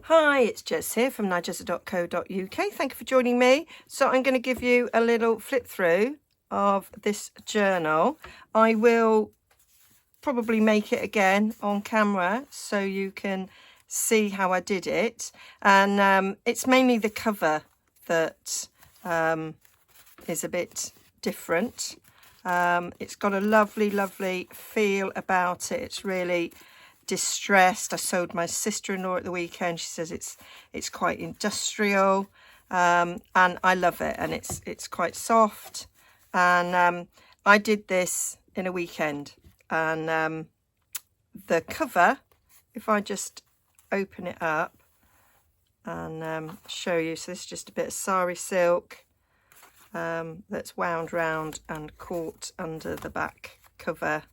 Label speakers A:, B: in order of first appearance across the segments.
A: Hi, it's Jess here from Nigezza.co.uk. Thank you for joining me. So I'm going to give you a little flip through of this journal. I will probably make it again on camera so you can see how I did it. And it's mainly the cover that is a bit different. It's got a lovely feel about it. It's really distressed. I sewed my sister-in-law at the weekend. She says it's quite industrial, and I love it, and it's quite soft. And I did this in a weekend, and the cover, if I just open it up and show you, so this is just a bit of sari silk that's wound round and caught under the back cover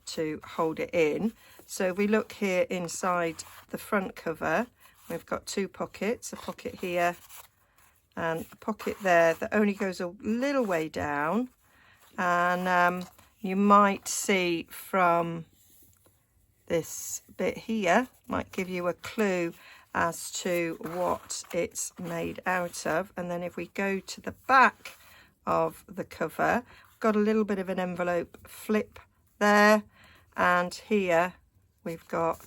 A: to hold it in. So if we look here inside the front cover, we've got two pockets, a pocket here and a pocket there that only goes a little way down. And you might see from this bit here, might give you a clue as to what it's made out of. And then if we go to the back of the cover, we've got a little bit of an envelope flip there, and here we've got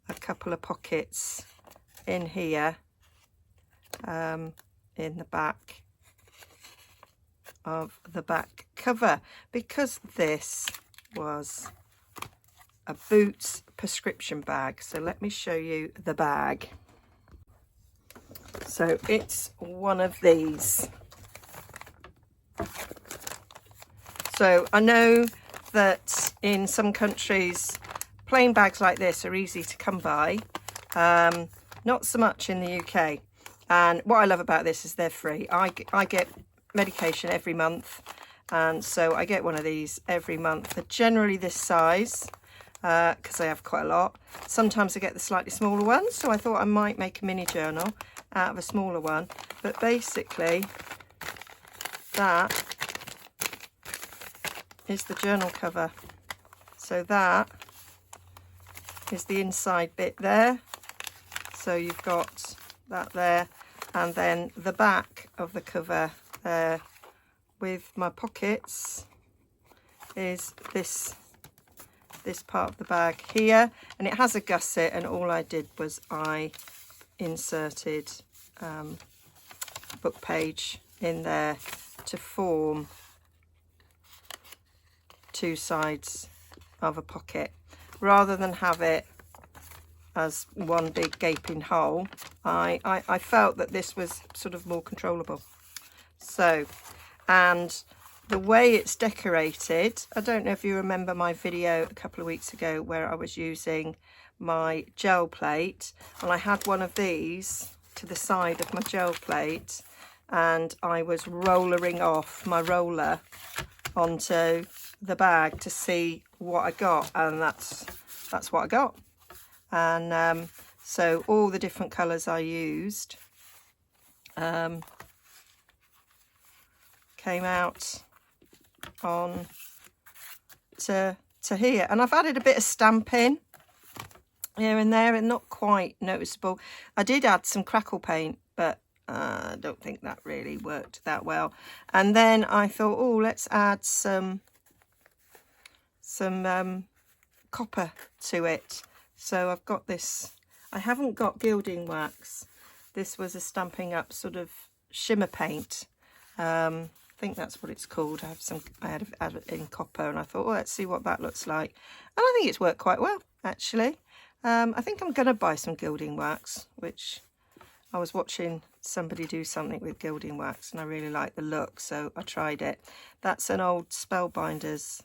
A: a couple of pockets in here in the back of the back cover, because this was a Boots prescription bag. So let me show you the bag. So it's one of these. So I know that in some countries plain bags like this are easy to come by, not so much in the UK. And what I love about this is they're free. I get medication every month, and so I get one of these every month. They're generally this size because I have quite a lot. Sometimes I get the slightly smaller ones, so I thought I might make a mini journal out of a smaller one. But basically that is the journal cover. So that is the inside bit there. So you've got that there, and then the back of the cover there with my pockets is this part of the bag here, and it has a gusset, and all I did was I inserted book page in there to form two sides of a pocket, rather than have it as one big gaping hole. I felt that this was sort of more controllable. So, and the way it's decorated, I don't know if you remember my video a couple of weeks ago where I was using my gel plate, and I had one of these to the side of my gel plate, and I was rollering off my roller onto the bag to see what I got, and that's what I got. And so all the different colours I used came out on to here, and I've added a bit of stamping here and there, and not quite noticeable. I did add some crackle paint, but I don't think that really worked that well. And then I thought, oh, let's add some copper to it. So I've got this. I haven't got gilding wax. This was a Stampin' Up sort of shimmer paint. I think that's what it's called. I had it in copper, and I thought, well, let's see what that looks like. And I think it's worked quite well, actually. I think I'm going to buy some gilding wax, which I was watching somebody do something with gilding wax, and I really like the look, so I tried it. That's an old Spellbinders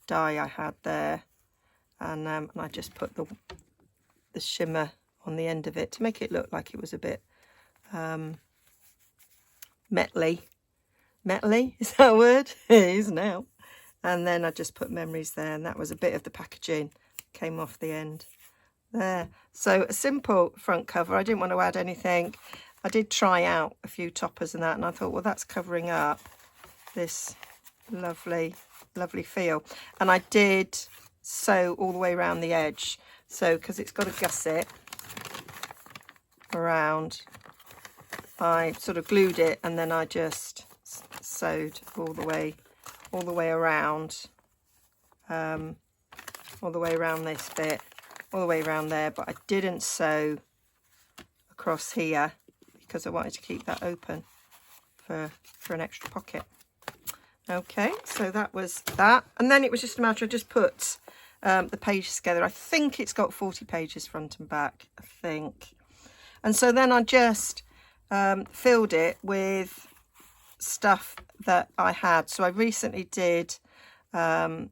A: die I had there, and I just put the shimmer on the end of it to make it look like it was a bit metally. Metally, is that a word? It is now. And then I just put memories there, and that was a bit of the packaging came off the end there. So a simple front cover. I didn't want to add anything. I did try out a few toppers and that, and I thought, well, that's covering up this lovely feel. And I did sew all the way around the edge, So because it's got a gusset around, I sort of glued it, and then I just sewed all the way around, all the way around this bit, all the way around there, but I didn't sew across here because I wanted to keep that open for an extra pocket. Okay, so that was that, and then it was just a matter of just put the pages together. I think it's got 40 pages front and back, I think. And so then I just filled it with stuff that I had. So I recently did a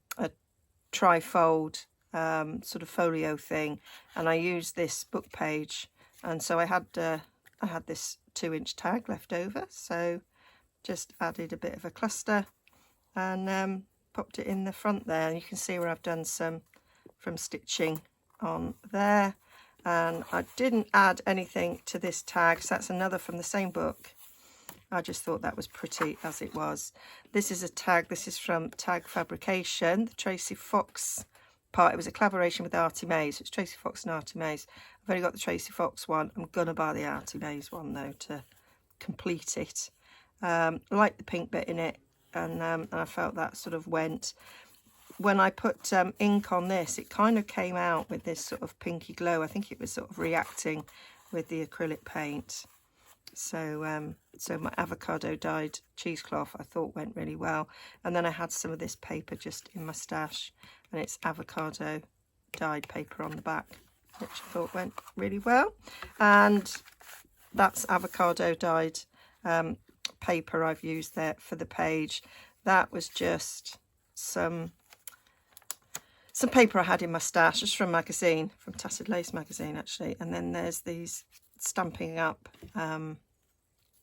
A: tri-fold sort of folio thing, and I used this book page, and so I had this 2-inch tag left over, so just added a bit of a cluster and popped it in the front there, and you can see where I've done some from stitching on there. And I didn't add anything to this tag, so that's another from the same book. I just thought that was pretty as it was. This is a tag, this is from Tag Fabrication, the Tracy Fox part. It was a collaboration with Artie Mays. It's Tracy Fox and Artie Mays. I've only got the Tracy Fox one. I'm gonna buy the Artie Mays one though to complete it. I like the pink bit in it, and I felt that sort of went. When I put ink on this, it kind of came out with this sort of pinky glow. I think it was sort of reacting with the acrylic paint. So so my avocado dyed cheesecloth I thought went really well. And then I had some of this paper just in my stash, and it's avocado dyed paper on the back, which I thought went really well. And that's avocado dyed paper I've used there for the page. That was just some paper I had in my stash, just from magazine, from Tattered Lace magazine actually. And then there's these Stampin' Up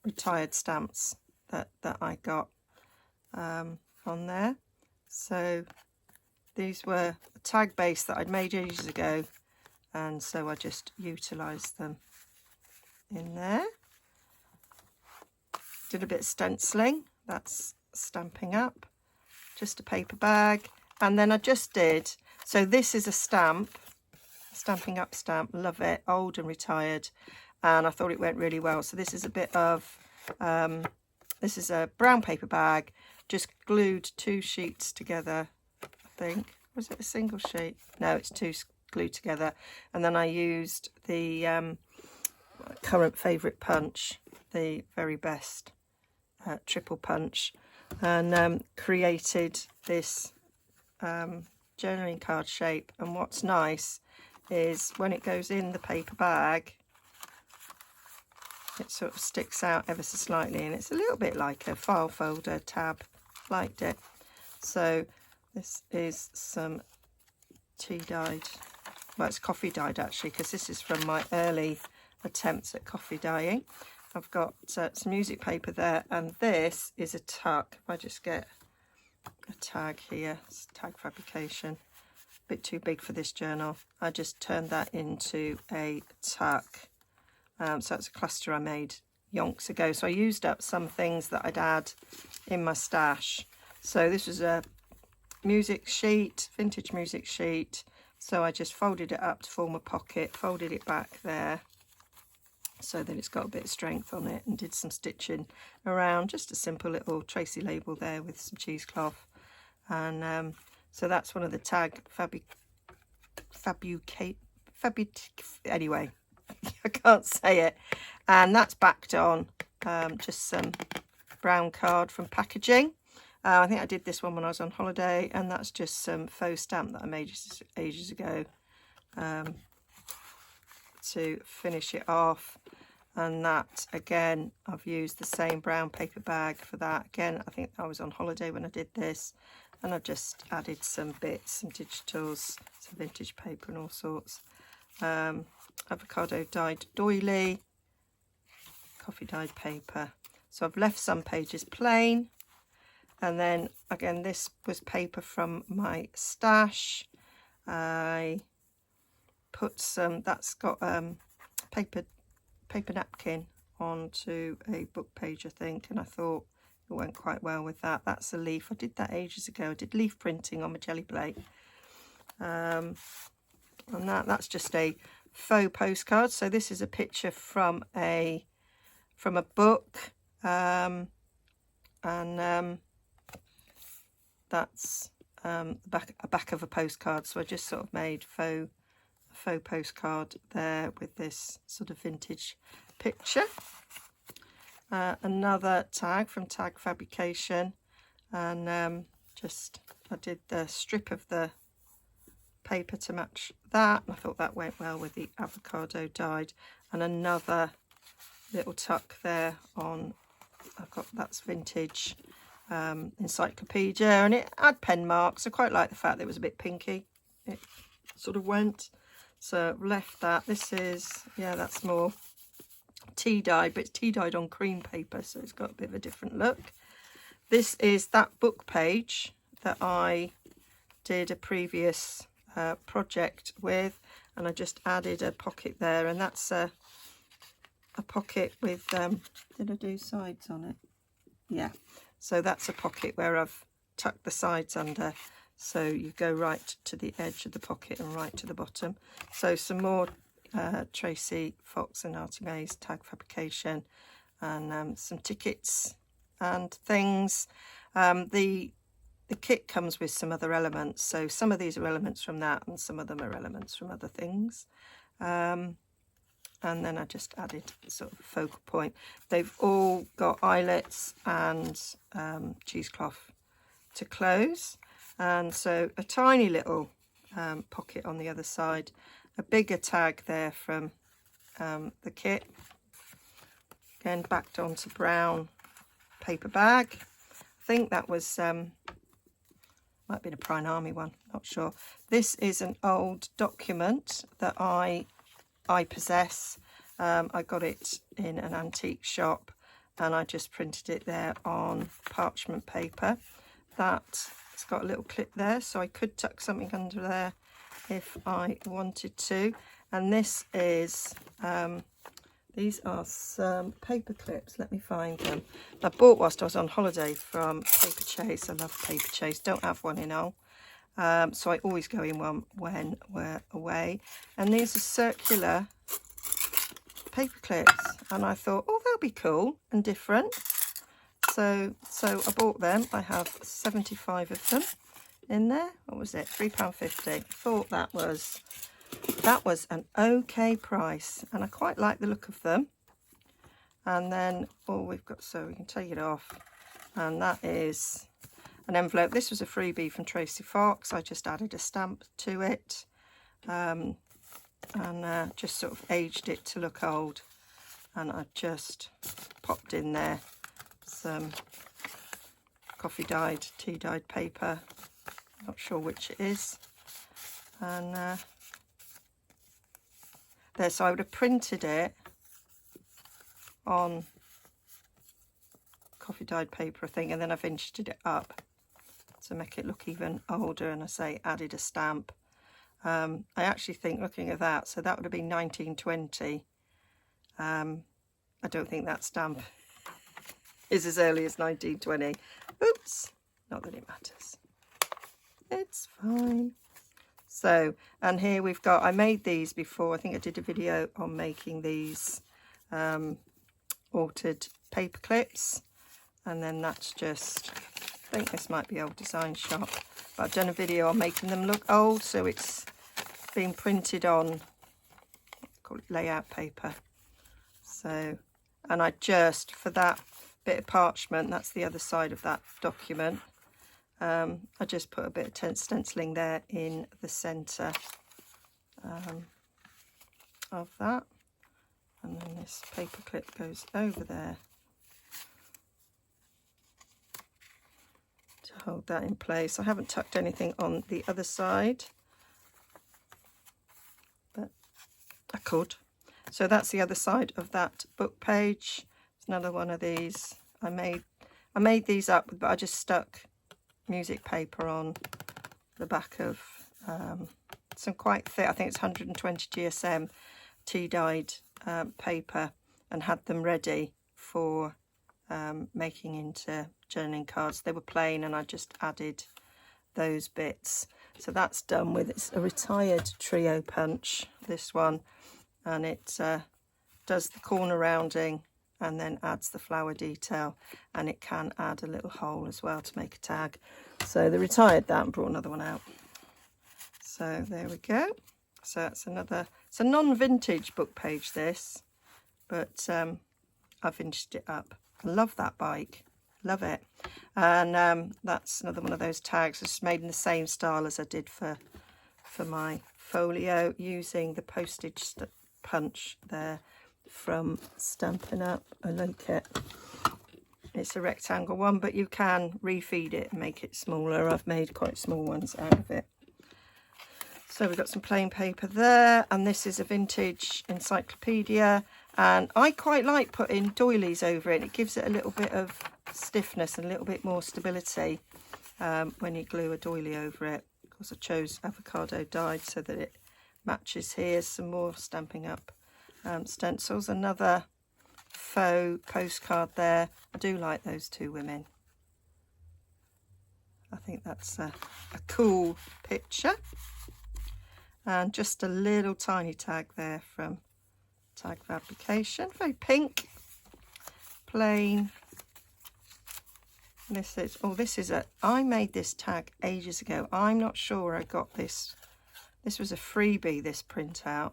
A: retired stamps that I got on there. So these were a tag base that I'd made ages ago, and so I just utilised them in there. Did a bit of stenciling, that's Stampin' Up, just a paper bag. And then I just did, so this is a stamp, Stampin' Up stamp, love it, old and retired, and I thought it went really well. So this is a bit of, this is a brown paper bag, just glued 2 sheets together, I think. Was it a single sheet? No, it's 2 glued together. And then I used the current favourite punch, the very best triple punch, and created this journaling card shape. And what's nice is when it goes in the paper bag, it sort of sticks out ever so slightly, and it's a little bit like a file folder tab. Liked it. So this is some tea dyed, well, it's coffee dyed actually, because this is from my early attempts at coffee dyeing. I've got some music paper there, and this is a tuck. If I just get a tag here, it's Tag Fabrication, a bit too big for this journal. I just turned that into a tuck. So it's a cluster I made yonks ago. So I used up some things that I'd had in my stash. So this was a music sheet, vintage music sheet. So I just folded it up to form a pocket, folded it back there so that it's got a bit of strength on it, and did some stitching around, just a simple little Tracy label there with some cheesecloth. And so that's one of the Tag anyway, I can't say it. And that's backed on just some brown card from packaging. I think I did this one when I was on holiday, and that's just some faux stamp that I made ages ago to finish it off. And that, again, I've used the same brown paper bag for that. Again, I think I was on holiday when I did this, and I've just added some bits, some digitals, some vintage paper and all sorts. Avocado dyed doily, coffee dyed paper. So I've left some pages plain, and then again this was paper from my stash. I put some, that's got paper napkin onto a book page, I think, and I thought it went quite well with that. That's a leaf. I did that ages ago. I did leaf printing on my jelly plate. And that's just a faux postcard. So this is a picture from a book, and that's a back of a postcard. So I just sort of made faux postcard there with this sort of vintage picture. Another tag from Tag Fabrication, and I did the strip of the paper to match that, and I thought that went well with the avocado dyed. And another little tuck there on, that's vintage encyclopedia, and it had pen marks. I quite like the fact that it was a bit pinky, it sort of went, so I've left that. This is, yeah, that's more tea dyed, but it's tea dyed on cream paper, so it's got a bit of a different look. This is that book page that I did a previous project with, and I just added a pocket there, and that's a pocket with did I do sides on it? Yeah, so that's a pocket where I've tucked the sides under, so you go right to the edge of the pocket and right to the bottom. So some more Tracy Fox and Artie Mae's Tag Fabrication, and some tickets and things. The kit comes with some other elements, so some of these are elements from that and some of them are elements from other things. And then I just added sort of focal point. They've all got eyelets and cheesecloth to close, and so a tiny little pocket on the other side, a bigger tag there from the kit, again backed onto brown paper bag. I think that was might have been a Prime Army one, not sure. This is an old document that I possess. I got it in an antique shop, and I just printed it there on parchment paper. It's got a little clip there, so I could tuck something under there if I wanted to. And this is these are some paper clips. Let me find them. I bought whilst I was on holiday from Paper Chase. I love Paper Chase, don't have one in Hull, so I always go in one when we're away. And these are circular paper clips, and I thought, oh, they'll be cool and different, so I bought them. I have 75 of them in there. What was it, £3.50? Thought that was an okay price, and I quite like the look of them. And then all we've got, so we can take it off, and that is an envelope. This was a freebie from Tracy Fox. I just added a stamp to it, and just sort of aged it to look old, and I just popped in there some coffee dyed, tea dyed paper, not sure which it is, and there. So I would have printed it on coffee dyed paper, I think, and then I finished it up to make it look even older, and I say added a stamp. I actually think, looking at that, so that would have been 1920. I don't think that stamp is as early as 1920. Oops, not that it matters. It's fine. So, and here we've got, I made these before. I think I did a video on making these altered paper clips. And then that's just, I think this might be Old Design Shop, but I've done a video on making them look old, so it's been printed on, call it layout paper. So, and I just, for that bit of parchment, that's the other side of that document, I just put a bit of stenciling there in the centre of that, and then this paper clip goes over there to hold that in place. I haven't tucked anything on the other side, but I could. So that's the other side of that book page. It's another one of these. I made these up, but I just stuck music paper on the back of some quite thick, I think it's 120 GSM tea dyed paper, and had them ready for making into journaling cards. They were plain, and I just added those bits. So that's done with. It's a retired trio punch, this one, and it does the corner rounding and then adds the flower detail, and it can add a little hole as well to make a tag. So they retired that and brought another one out. So there we go. So that's another, it's a non-vintage book page, this, but I've vintaged it up. I love that bike, love it. And that's another one of those tags. It's made in the same style as I did for my folio, using the postage punch there from Stampin' Up. I like it. It's a rectangle one, but you can refeed it and make it smaller. I've made quite small ones out of it. So we've got some plain paper there, and this is a vintage encyclopedia, and I quite like putting doilies over it. It gives it a little bit of stiffness and a little bit more stability when you glue a doily over it. Of course, I chose avocado dyed so that it matches here. Some more Stampin' Up stencils, another faux postcard there. I do like those two women. I think that's a cool picture. And just a little tiny tag there from Tag Fabrication. Very pink, plain. This is I made this tag ages ago. I'm not sure where I got this. This was a freebie, this printout.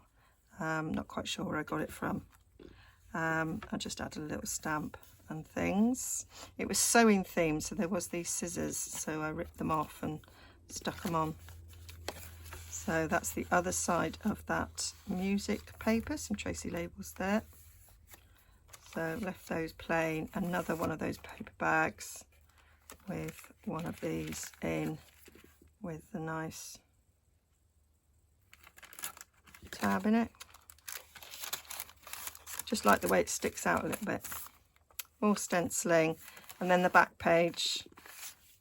A: Not quite sure where I got it from. I just added a little stamp and things. It was sewing themed, so there was these scissors, so I ripped them off and stuck them on. So that's the other side of that music paper, some Tracy labels there. So left those plain, another one of those paper bags with one of these in with the nice tab in it. Just like the way it sticks out a little bit. More stenciling, and then the back page,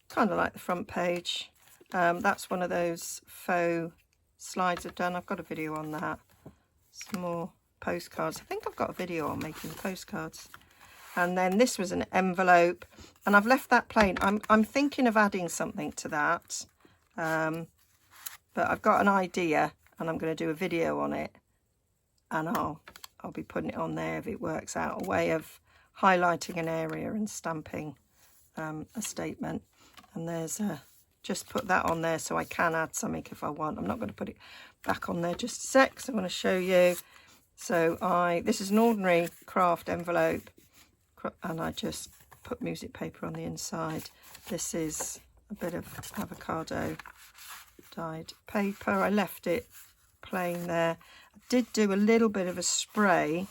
A: kind of like the front page. That's one of those faux slides I've done. I've got a video on that. Some more postcards. I think I've got a video on making postcards. And then this was an envelope, and I've left that plain. I'm thinking of adding something to that, but I've got an idea, and I'm going to do a video on it, and I'll be putting it on there if it works out. A way of highlighting an area and stamping a statement. And there's just put that on there so I can add something if I want. I'm not going to put it back on there just a sec, so I'm going to show you. So this is an ordinary craft envelope, and I just put music paper on the inside. This is a bit of avocado dyed paper. I left it plain there. I did do a little bit of a spray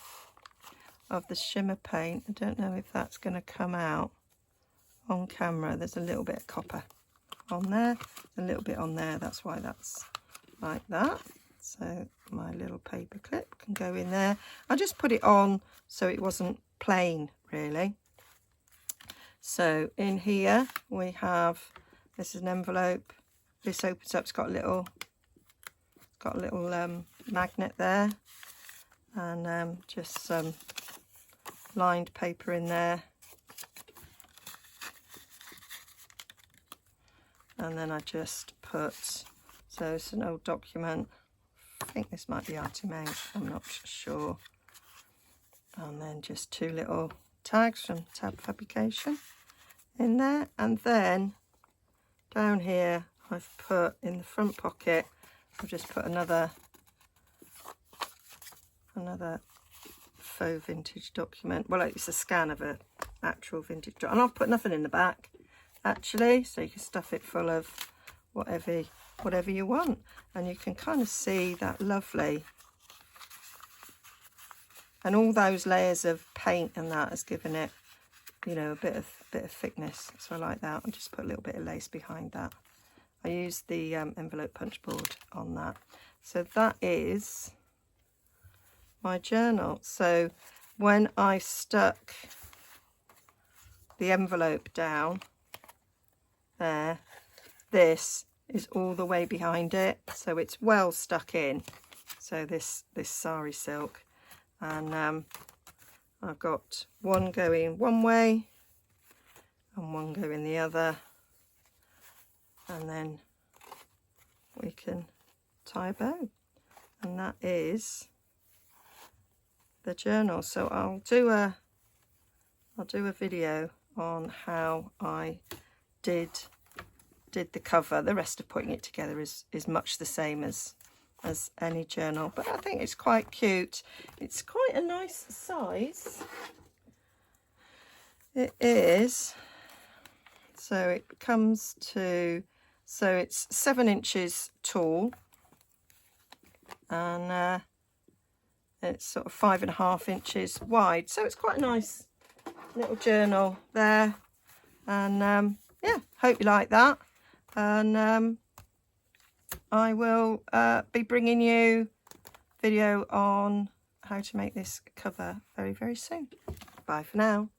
A: of the shimmer paint. I don't know if that's going to come out on camera. There's a little bit of copper on there, a little bit on there. That's why that's like that. So my little paper clip can go in there. I just put it on so it wasn't plain, really. So in here we have, this is an envelope. This opens up. It's got a little magnet there, and just some lined paper in there. And then I just put, so it's an old document. I think this might be Artimate, I'm not sure. And then just two little tags from Tab Fabrication in there. And then down here I've put, in the front pocket, I've just put another faux vintage document. Well, it's a scan of an actual vintage document. And I've put nothing in the back, actually, so you can stuff it full of whatever you want. And you can kind of see that lovely, and all those layers of paint and that has given it, you know, a bit of thickness. So I like that. I'll just put a little bit of lace behind that. I used the envelope punch board on that. So that is my journal. So when I stuck the envelope down there, this is all the way behind it, so it's well stuck in. So this sari silk, and I've got one going one way and one going the other, and then we can tie a bow, and that is the journal. So I'll do a video on how I did the cover. The rest of putting it together is much the same as any journal, but I think it's quite cute. It's quite a nice size. It is. So it comes to, so it's 7 inches tall, and it's sort of 5.5 inches wide. So it's quite a nice little journal there, and yeah, hope you like that. And I will be bringing you a video on how to make this cover very, very soon. Bye for now.